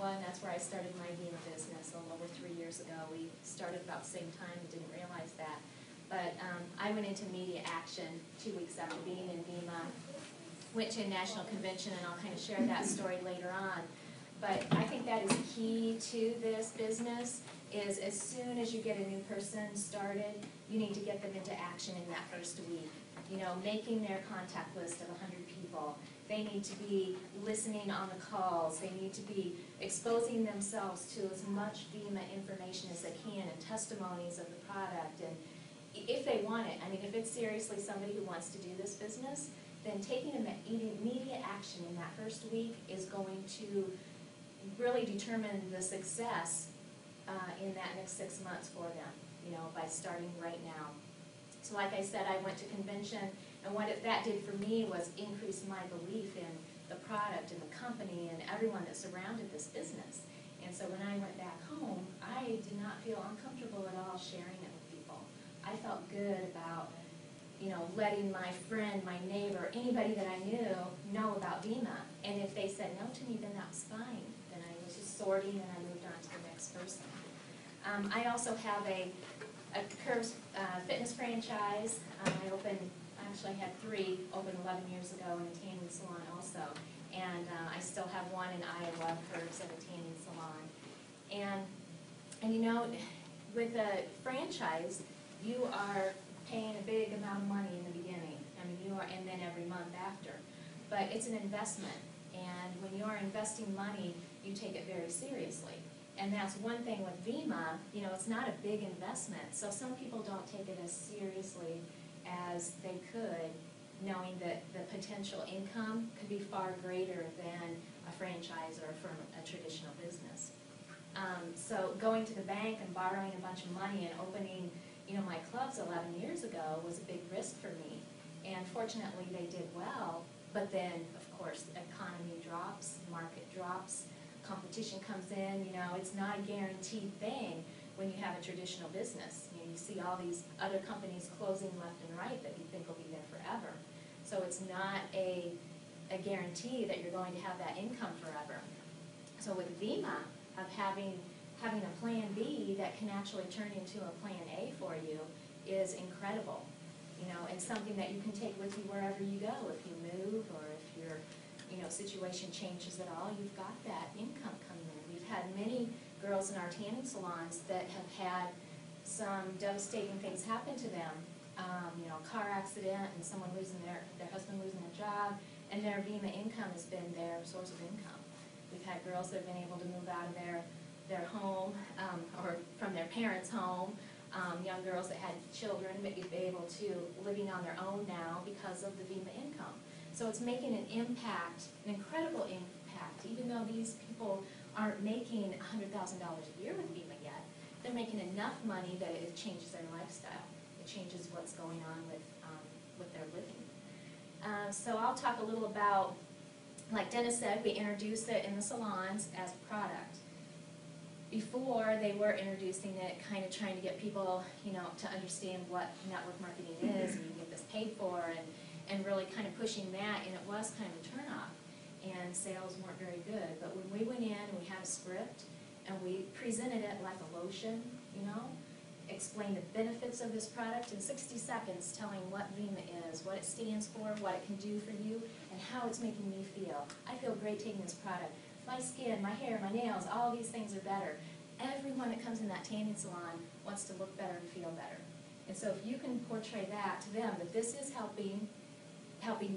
Iowa, and that's where I started my Vemma business a little over 3 years ago. We started about the same time and didn't realize that. But I went into media action 2 weeks after being in Vemma, went to a national convention, and I'll kind of share that story later on. But I think that is key to this business, is as soon as you get a new person started, you need to get them into action in that first week. You know, making their contact list of 100 people. They need to be listening on the calls. They need to be exposing themselves to as much Vemma information as they can and testimonies of the product. And if they want it, I mean, if it's seriously somebody who wants to do this business, then taking immediate action in that first week is going to really determine the success in that next 6 months for them, you know, by starting right now. So like I said, I went to convention, and what that did for me was increase my belief in the product and the company and everyone that surrounded this business. And so when I went back home, I did not feel uncomfortable at all sharing it with people. I felt good about, you know, letting my friend, my neighbor, anybody that I knew know about Vemma. And if they said no to me, then that was fine. Then I was just sorting and I moved on to the next person. I also have a Curves fitness franchise. I actually had 3, opened 11 years ago in a tanning salon also. And I still have one in Iowa, Curves, at a tanning salon. And you know, with a franchise, you are paying a big amount of money in the beginning. I mean, you are, and then every month after. But it's an investment. And when you are investing money, you take it very seriously. And that's one thing with Vemma, you know, it's not a big investment. So some people don't take it as seriously as they could, knowing that the potential income could be far greater than a franchise or from a traditional business. So going to the bank and borrowing a bunch of money and opening, you know, my clubs 11 years ago was a big risk for me. And fortunately they did well, but then, of course, the economy drops, market drops, competition comes in. You know, it's not a guaranteed thing when you have a traditional business. You know, you see all these other companies closing left and right that you think will be there forever. So it's not a guarantee that you're going to have that income forever. So with Vemma, of having a plan B that can actually turn into a plan A for you is incredible. You know, and something that you can take with you wherever you go. If you move or if your, you know, situation changes at all, you've got that income coming in. We've had many girls in our tanning salons that have had some devastating things happen to them. You know, car accident and someone losing their husband losing their job, and their Vemma income has been their source of income. We've had girls that have been able to move out of their home or from their parents' home. Young girls that had children but be able to living on their own now because of the Vemma income. So it's making an impact, an incredible impact, even though these people aren't making $100,000 a year with Vemma yet. They're making enough money that it changes their lifestyle. It changes what's going on with their living. So I'll talk a little about, like Dennis said, we introduced it in the salons as a product. Before, they were introducing it, kind of trying to get people, you know, to understand what network marketing is, and you get this paid for, and really kind of pushing that, and it was kind of a turnoff, and sales weren't very good. But when we went in and we had a script, and we presented it like a lotion, you know, explained the benefits of this product in 60 seconds, telling what Vemma is, what it stands for, what it can do for you, and how it's making me feel. I feel great taking this product. My skin, my hair, my nails, all these things are better. Everyone that comes in that tanning salon wants to look better and feel better. And so if you can portray that to them, that this is helping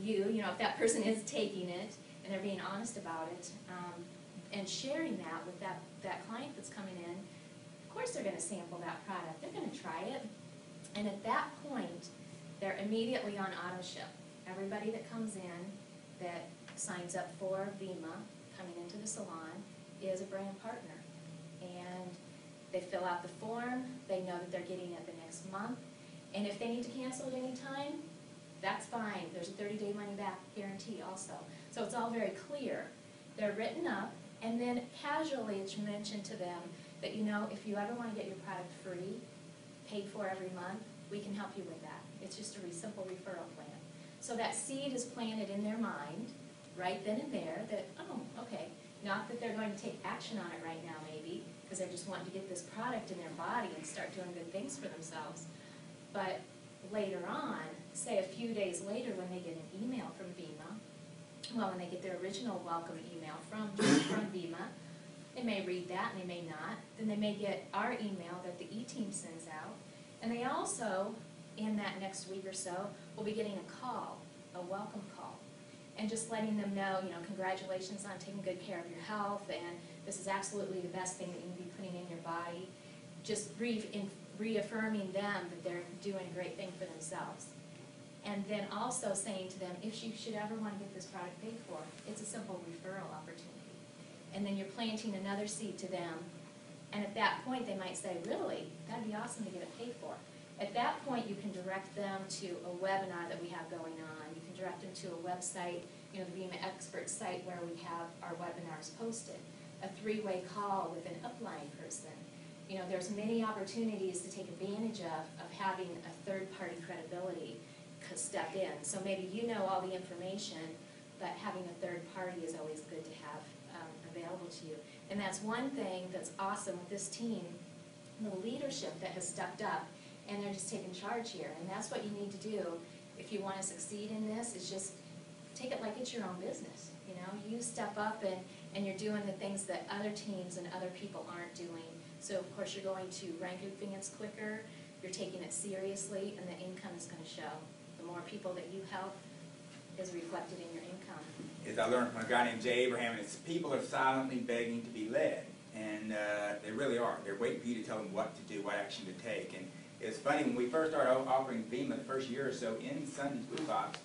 you, you know, if that person is taking it and they're being honest about it, and sharing that with that client that's coming in, of course they're going to sample that product. They're going to try it. And at that point, they're immediately on auto ship. Everybody that comes in that signs up for Vemma coming into the salon is a brand partner. And they fill out the form, they know that they're getting it the next month, and if they need to cancel at any time, that's fine. There's a 30-day money-back guarantee also. So it's all very clear. They're written up, and then casually it's mentioned to them that, you know, if you ever want to get your product free, paid for every month, we can help you with that. It's just a simple referral plan. So that seed is planted in their mind right then and there that, oh, okay, Not that they're going to take action on it right now, maybe, because they're just wanting to get this product in their body and start doing good things for themselves. But later on, say a few days later when they get an email from Vemma, well, when they get their original welcome email from Vemma, they may read that and they may not. Then they may get our email that the E-Team sends out. And they also, in that next week or so, will be getting a call, a welcome call, and just letting them know, congratulations on taking good care of your health, and this is absolutely the best thing that you can be putting in your body. Just reaffirming them that they're doing a great thing for themselves. And then also saying to them, if you should ever want to get this product paid for, it's a simple referral opportunity. And then you're planting another seed to them. And at that point, they might say, really, that'd be awesome to get it paid for. At that point, you can direct them to a webinar that we have going on. You can direct them to a website, the Vemma Expert site where we have our webinars posted. A 3-way call with an upline person. There's many opportunities to take advantage of having a third-party credibility step in. So maybe you know all the information, but having a third party is always good to have available to you. And that's one thing that's awesome with this team, the leadership that has stepped up, and they're just taking charge here. And that's what you need to do if you want to succeed in this, is just take it like it's your own business. You step up and you're doing the things that other teams and other people aren't doing. So of course you're going to rank advance quicker, you're taking it seriously, and the income is going to show. The more people that you help is reflected in your income. As I learned from a guy named Jay Abraham, it's people are silently begging to be led. And they really are. They're waiting for you to tell them what to do, what action to take. And it's funny, when we first started offering Vemma the first year or so in Sunday School Box,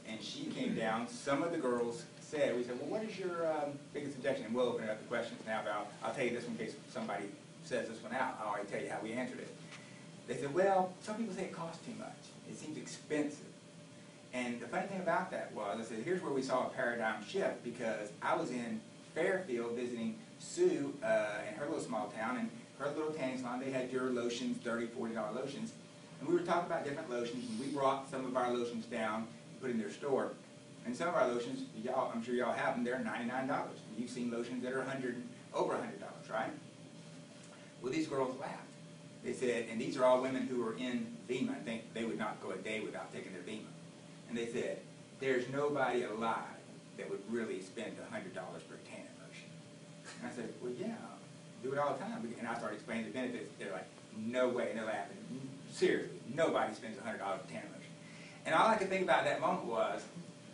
and she came down, some of the girls said, we said, well, what is your biggest objection? And we'll open up the questions now, but I'll tell you this one in case somebody says this one out. I'll already tell you how we answered it. They said, well, some people say it costs too much. It seems expensive. And the funny thing about that was, I said, here's where we saw a paradigm shift, because I was in Fairfield visiting Sue in her little small town, and her little tanning salon, they had your lotions, $30, $40 lotions. And we were talking about different lotions, and we brought some of our lotions down and put in their store. And some of our lotions, I'm sure y'all have them, they're $99. And you've seen lotions that are over $100, right? Well, these girls laughed. They said, and these are all women who are in Vemma. I think they would not go a day without taking their Vemma. And they said, there's nobody alive that would really spend $100 for a tanning lotion. And I said, well, yeah, do it all the time. And I started explaining the benefits. They're like, no way. And they're laughing. Seriously, nobody spends $100 for a tanning lotion. And all I could think about at that moment was,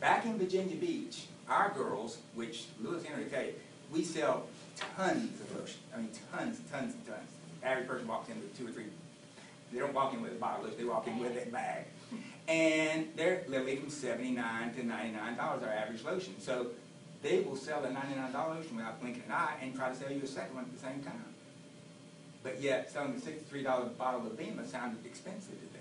back in Virginia Beach, our girls, which Louis Henry will tell you, we sell tons of lotion. I mean, tons and tons. Average person walks in with 2 or 3. They don't walk in with a bottle of lotion. They walk in with a bag. And they're literally from $79 to $99 our average lotion. So they will sell a $99 lotion without blinking an eye and try to sell you a second one at the same time. But yet, selling the $63 bottle of Vemma sounded expensive to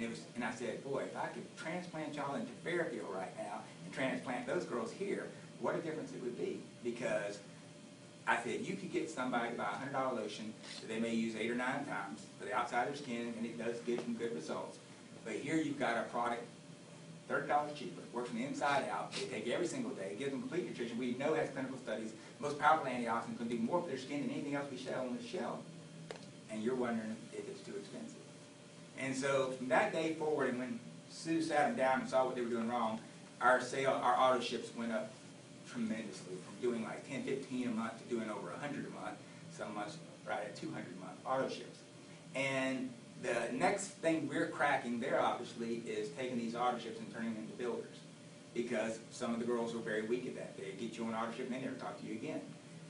them. And I said, boy, if I could transplant y'all into Fairfield right now and transplant those girls here, what a difference it would be. Because I said, you could get somebody to buy a $100 lotion that they may use 8 or 9 times for the outside of their skin, and it does give them good results. But here you've got a product, $30 cheaper, works from the inside out. They take every single day, gives them complete nutrition. We know has clinical studies. Most powerful antioxidants can do more for their skin than anything else we sell on the shelf. And you're wondering if it's too expensive. And so from that day forward, and when Sue sat them down and saw what they were doing wrong, our auto ships went up tremendously, from doing like 10, 15 a month to doing over 100 a month. Some months right at 200 a month auto ships. And the next thing we're cracking there, obviously, is taking these auto ships and turning them into builders. Because some of the girls are very weak at that. They get you on an auto ship and they never talk to you again.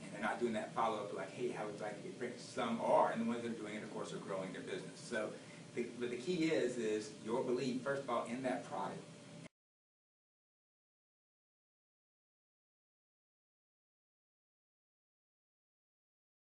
And they're not doing that follow-up like, hey, how would you like to get rich? Some are, and the ones that are doing it, of course, are growing their business. So, but the key is your belief, first of all, in that product.